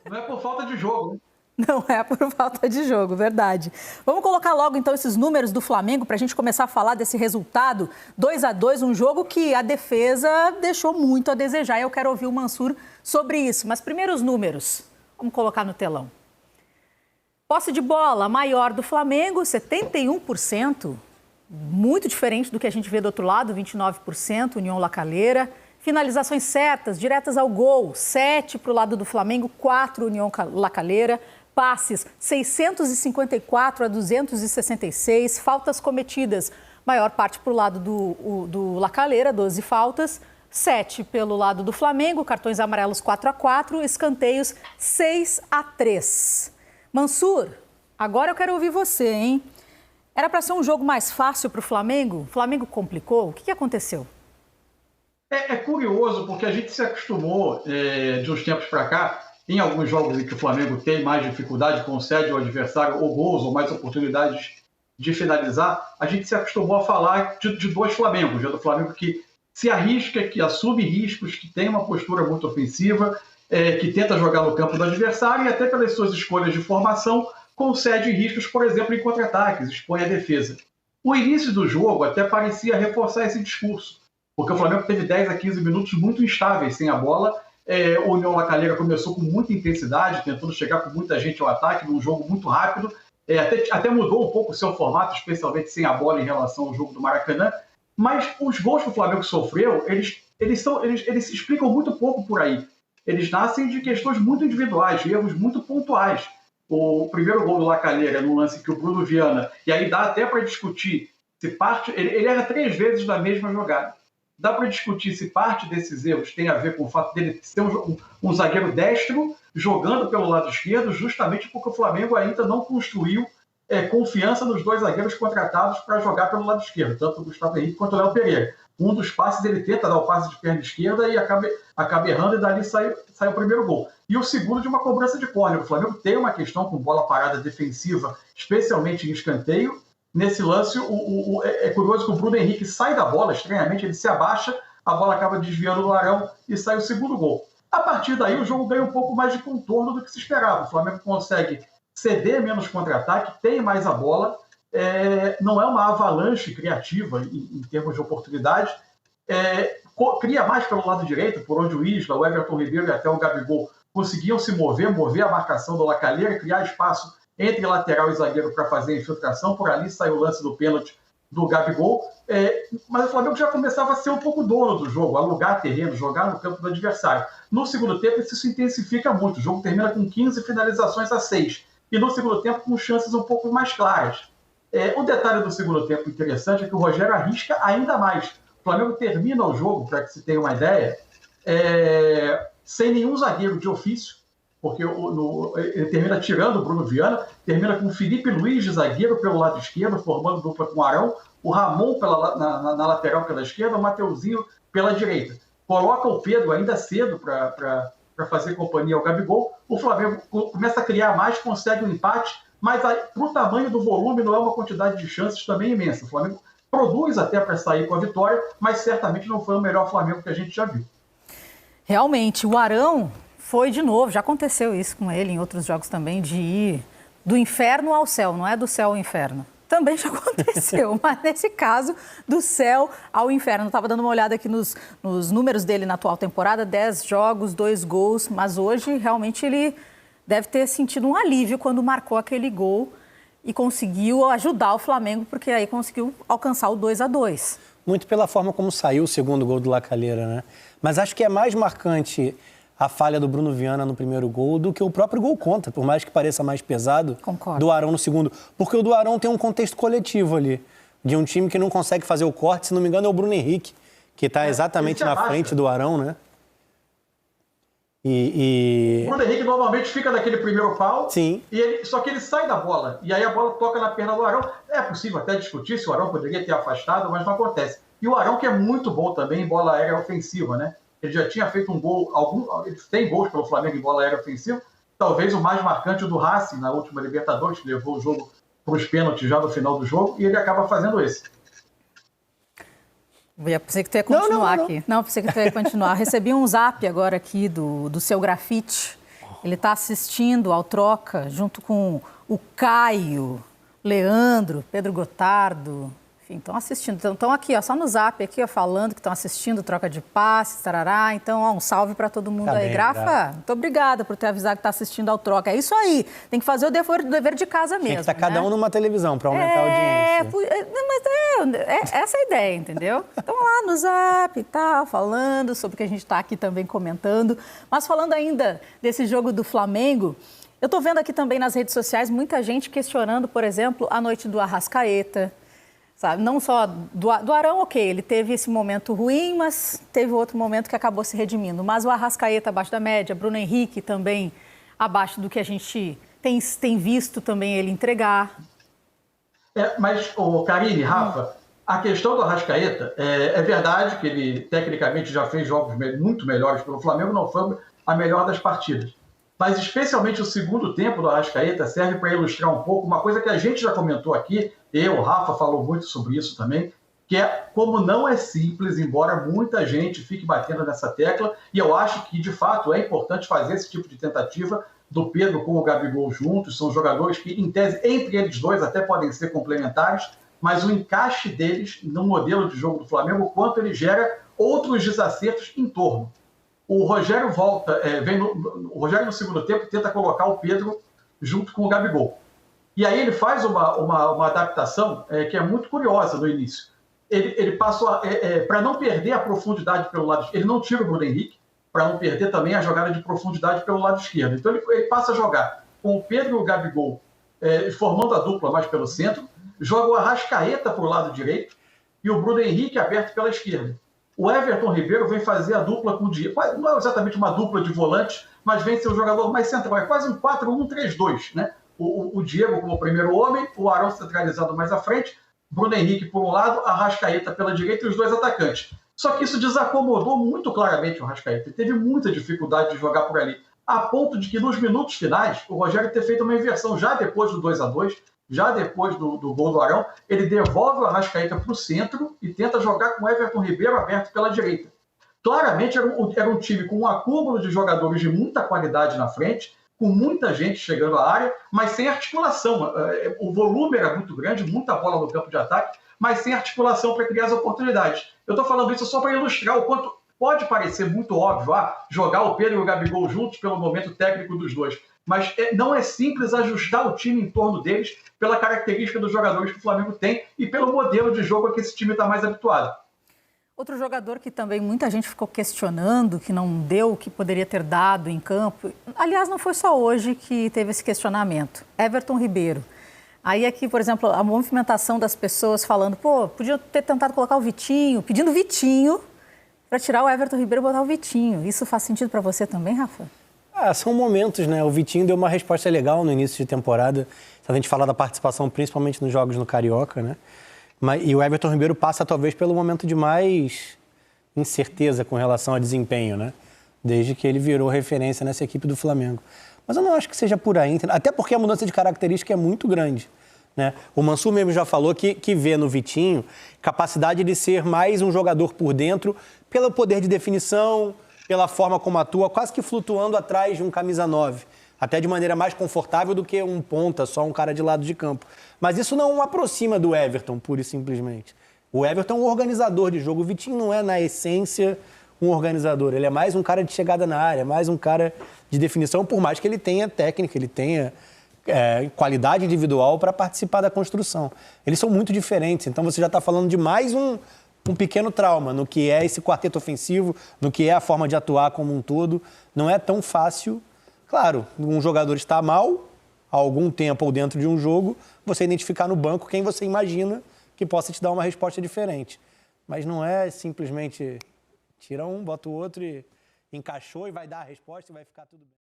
Não é por falta de jogo, né? Não é por falta de jogo, verdade. Vamos colocar logo, então, esses números do Flamengo para a gente começar a falar desse resultado. 2-2, um jogo que a defesa deixou muito a desejar. Eu quero ouvir o Mansur sobre isso. Mas primeiro os números. Vamos colocar no telão. Posse de bola maior do Flamengo, 71%. Muito diferente do que a gente vê do outro lado, 29%, União La Calera. Finalizações certas, diretas ao gol, 7 para o lado do Flamengo, 4 União La Calera. Passes, 654 a 266. Faltas cometidas, maior parte para o lado do La Calera, 12 faltas. 7 pelo lado do Flamengo, cartões amarelos 4-4, escanteios 6-3. Mansur, agora eu quero ouvir você, hein? Era para ser um jogo mais fácil para o Flamengo? O Flamengo complicou? O que aconteceu? É curioso, porque a gente se acostumou, de uns tempos para cá, em alguns jogos em que o Flamengo tem mais dificuldade, concede ao adversário ou gols ou mais oportunidades de finalizar, a gente se acostumou a falar de dois Flamengos, do Flamengo que se arrisca, que assume riscos, que tem uma postura muito ofensiva, que tenta jogar no campo do adversário e até pelas suas escolhas de formação concede riscos, por exemplo, em contra-ataques, expõe a defesa. O início do jogo até parecia reforçar esse discurso, porque o Flamengo teve 10 a 15 minutos muito instáveis sem a bola. O União La Calera começou com muita intensidade, tentando chegar com muita gente ao ataque, num jogo muito rápido. Até mudou um pouco o seu formato, especialmente sem a bola em relação ao jogo do Maracanã. Mas os gols que o Flamengo sofreu, eles se explicam muito pouco por aí. Eles nascem de questões muito individuais, erros muito pontuais. O primeiro gol do La Calera, no lance que o Bruno Viana, e aí dá até para discutir se parte. Ele erra 3 vezes na mesma jogada. Dá para discutir se parte desses erros tem a ver com o fato dele ser um zagueiro destro jogando pelo lado esquerdo, justamente porque o Flamengo ainda não construiu confiança nos dois zagueiros contratados para jogar pelo lado esquerdo, tanto o Gustavo Henrique quanto o Léo Pereira. Um dos passes ele tenta dar o passe de perna esquerda e acaba errando, e dali sai o primeiro gol. E o segundo de uma cobrança de córner. O Flamengo tem uma questão com bola parada defensiva, especialmente em escanteio. Nesse lance, é curioso que o Bruno Henrique sai da bola, estranhamente, ele se abaixa, a bola acaba desviando do Arão e sai o segundo gol. A partir daí, o jogo ganha um pouco mais de contorno do que se esperava. O Flamengo consegue ceder menos contra-ataque, tem mais a bola, não é uma avalanche criativa em termos de oportunidade, cria mais pelo lado direito, por onde o Isla, o Everton Ribeiro e até o Gabigol conseguiam se mover a marcação do La Calera, criar espaço entre lateral e zagueiro para fazer a infiltração. Por ali saiu o lance do pênalti do Gabigol, mas o Flamengo já começava a ser um pouco dono do jogo, alugar terreno, jogar no campo do adversário. No segundo tempo isso se intensifica muito, o jogo termina com 15 finalizações a 6, e no segundo tempo com chances um pouco mais claras. O detalhe do segundo tempo interessante é que o Rogério arrisca ainda mais. O Flamengo termina o jogo, para que se tenha uma ideia, sem nenhum zagueiro de ofício, porque ele termina tirando o Bruno Viana, termina com o Felipe Luiz de zagueiro pelo lado esquerdo, formando dupla com o Arão, o Ramon na lateral pela esquerda, o Mateuzinho pela direita. Coloca o Pedro ainda cedo para fazer companhia ao Gabigol. O Flamengo começa a criar mais, consegue um empate, mas para o tamanho do volume não é uma quantidade de chances também imensa. O Flamengo produz até para sair com a vitória, mas certamente não foi o melhor Flamengo que a gente já viu. Realmente, o Arão foi de novo, já aconteceu isso com ele em outros jogos também, de ir do inferno ao céu, não é do céu ao inferno. Também já aconteceu, mas nesse caso, do céu ao inferno. Estava dando uma olhada aqui nos números dele na atual temporada, 10 jogos, 2 gols, mas hoje realmente ele deve ter sentido um alívio quando marcou aquele gol e conseguiu ajudar o Flamengo, porque aí conseguiu alcançar o 2-2. Muito pela forma como saiu o segundo gol do La Calera, né? Mas acho que é mais marcante a falha do Bruno Viana no primeiro gol do que o próprio gol contra, por mais que pareça mais pesado. Concordo. Do Arão no segundo. Porque o do Arão tem um contexto coletivo ali, de um time que não consegue fazer o corte, se não me engano é o Bruno Henrique, que está exatamente na frente do Arão, né? O Bruno Henrique normalmente fica daquele primeiro pau, sim. Só que ele sai da bola, e aí a bola toca na perna do Arão. É possível até discutir se o Arão poderia ter afastado, mas não acontece. E o Arão, que é muito bom também em bola aérea ofensiva, né? Ele já tinha feito um gol, ele tem gols pelo Flamengo em bola aérea ofensiva, talvez o mais marcante o do Racing na última Libertadores, que levou o jogo para os pênaltis já no final do jogo, e ele acaba fazendo esse. Eu pensei que tu ia continuar aqui. Não, pensei que tu ia continuar. Recebi um zap agora aqui do seu grafite. Ele está assistindo ao Troca junto com o Caio, Leandro, Pedro Gotardo, enfim, estão assistindo. Estão aqui, ó, só no Zap, aqui, ó, falando que estão assistindo Troca de Passes, tarará. Então, ó, um salve para todo mundo aí. Grafa, muito obrigada por ter avisado que está assistindo ao Troca. É isso aí, tem que fazer o dever de casa mesmo. Tem que estar cada um numa televisão para aumentar a audiência. Mas essa é a ideia, entendeu? Estão lá no Zap e tal, falando sobre o que a gente está aqui também comentando. Mas falando ainda desse jogo do Flamengo, eu estou vendo aqui também nas redes sociais muita gente questionando, por exemplo, a noite do Arrascaeta. Sabe? Não só do Arão, ok, ele teve esse momento ruim, mas teve outro momento que acabou se redimindo. Mas o Arrascaeta abaixo da média, Bruno Henrique também abaixo do que a gente tem visto também ele entregar. Mas, Karine, Rafa, a questão do Arrascaeta, é verdade que ele tecnicamente já fez jogos muito melhores pelo Flamengo, não foi a melhor das partidas. Mas especialmente o segundo tempo do Arrascaeta serve para ilustrar um pouco uma coisa que a gente já comentou aqui, o Rafa falou muito sobre isso também, que é como não é simples, embora muita gente fique batendo nessa tecla, e eu acho que, de fato, é importante fazer esse tipo de tentativa do Pedro com o Gabigol juntos, são jogadores que, em tese, entre eles dois até podem ser complementares, mas o encaixe deles no modelo de jogo do Flamengo, o quanto ele gera outros desacertos em torno. O Rogério o Rogério no segundo tempo tenta colocar o Pedro junto com o Gabigol. E aí ele faz uma adaptação que é muito curiosa no início. Ele passou, para não perder a profundidade pelo lado esquerdo, ele não tira o Bruno Henrique, para não perder também a jogada de profundidade pelo lado esquerdo. Então ele passa a jogar com o Pedro e o Gabigol formando a dupla mais pelo centro, joga o Arrascaeta para o lado direito e o Bruno Henrique aberto pela esquerda. O Everton Ribeiro vem fazer a dupla com o Diego. Não é exatamente uma dupla de volantes, mas vem ser o jogador mais central. É quase um 4-1-3-2, né? O Diego como primeiro homem, o Arão centralizado mais à frente, Bruno Henrique por um lado, Arrascaeta pela direita e os dois atacantes. Só que isso desacomodou muito claramente o Arrascaeta. Ele teve muita dificuldade de jogar por ali, a ponto de que nos minutos finais, o Rogério ter feito uma inversão já depois do 2-2, já depois do gol do Arão, ele devolve o Arrascaeta para o centro e tenta jogar com o Everton Ribeiro aberto pela direita. Claramente era um time com um acúmulo de jogadores de muita qualidade na frente, com muita gente chegando à área, mas sem articulação. O volume era muito grande, muita bola no campo de ataque, mas sem articulação para criar as oportunidades. Eu estou falando isso só para ilustrar o quanto pode parecer muito óbvio, jogar o Pedro e o Gabigol juntos pelo momento técnico dos dois. Mas não é simples ajustar o time em torno deles pela característica dos jogadores que o Flamengo tem e pelo modelo de jogo a que esse time está mais habituado. Outro jogador que também muita gente ficou questionando, que não deu o que poderia ter dado em campo. Aliás, não foi só hoje que teve esse questionamento. Everton Ribeiro. Aí aqui, por exemplo, a movimentação das pessoas falando, podia ter tentado colocar o Vitinho, pedindo o Vitinho para tirar o Everton Ribeiro e botar o Vitinho. Isso faz sentido para você também, Rafa? São momentos, né? O Vitinho deu uma resposta legal no início de temporada. Se a gente falar da participação, principalmente nos jogos no Carioca, né? E o Everton Ribeiro passa, talvez, pelo momento de mais incerteza com relação ao desempenho, né? Desde que ele virou referência nessa equipe do Flamengo. Mas eu não acho que seja por aí, até porque a mudança de característica é muito grande, né? O Mansur mesmo já falou que vê no Vitinho capacidade de ser mais um jogador por dentro, pelo poder de definição, pela forma como atua, quase que flutuando atrás de um camisa 9. Até de maneira mais confortável do que um ponta, só um cara de lado de campo. Mas isso não aproxima do Everton, pura e simplesmente. O Everton é um organizador de jogo. O Vitinho não é, na essência, um organizador. Ele é mais um cara de chegada na área, mais um cara de definição, por mais que ele tenha técnica, ele tenha qualidade individual para participar da construção. Eles são muito diferentes. Então você já está falando de mais um pequeno trauma no que é esse quarteto ofensivo, no que é a forma de atuar como um todo. Não é tão fácil. Claro, um jogador está mal há algum tempo ou dentro de um jogo, você identificar no banco quem você imagina que possa te dar uma resposta diferente. Mas não é simplesmente tira um, bota o outro e encaixou e vai dar a resposta e vai ficar tudo bem.